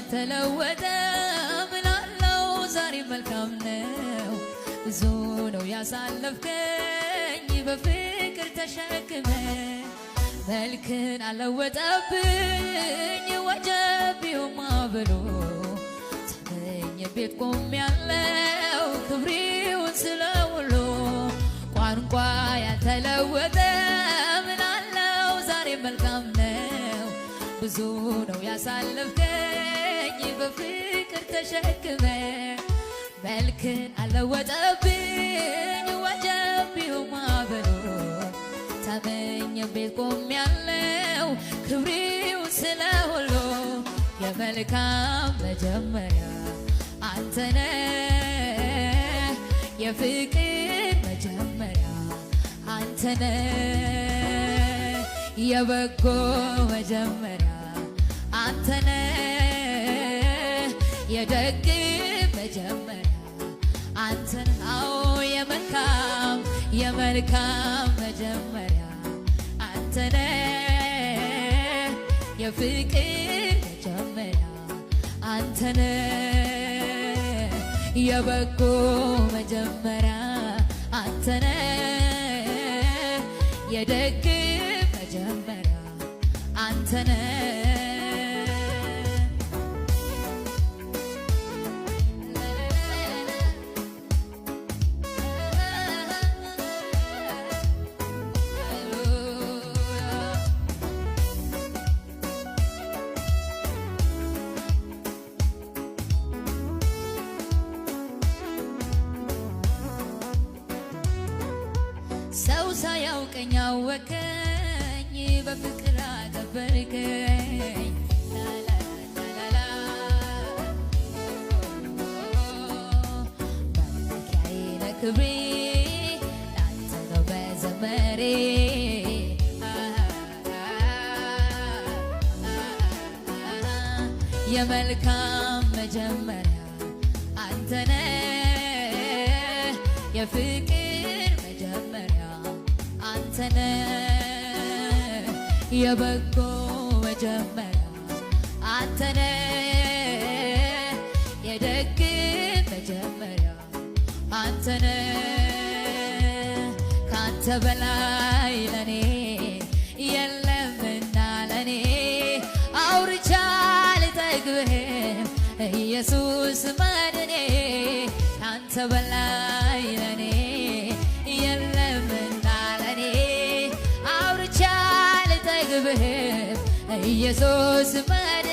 ያልተለወጠ ምናለው ዛሬ መልካም ነው ብዙ ነው ያሳለፍከኝ በፍቅር ተሸክመ መልክን አለወጠብኝ ወጀብ ማብሎ ተመኝ ቤት ቆሜያለሁ ክብሬውን ስለውሎ ቋንቋ ያልተለወጠ ምናለው ዛሬ መልካም ነው ብዙ ነው ያሳለፍከኝ በፍቅር ተሸክመ መልክን አለወጠብኝ ወጀብ ማብሎ ተመኝ ቤት ቆሜያለሁ ክብሬውን ስለውሎ የመልካም መጀመሪያ አንተነህ የፍቅር መጀመሪያ አንተነህ የበጎ መጀመሪያ አንተነህ የደግ መጀመሪያ አንተነህ አዎ የመልካም መጀመሪያ አንተነህ የፍቅር መጀመሪያ አንተነህ የበጎ መጀመሪያ አንተነህ የደግ መጀመሪያ አንተነህ ሰው ሳያውቀኝ አወቀኝ በፍቅር አከበርከኝ ላላላላ መመኪያዬ ለክብሬ ላንተ ነው በዘመሬ የመልካም መጀመሪያ አንተነህ የፍቅር መጀመሪያ አንተነህ የበጎ መጀመሪያ አንተነህ የደግ መጀመሪያ አንተነህ ካንተ በላይ ለኔ የለምና ለኔ አውርቻ አልጠግብህም ኢየሱስ መድኔ ካንተ በላይ ለኔ የለምና ለኔ አውርቻ አልጠግብህም ኢየሱስ መድኔ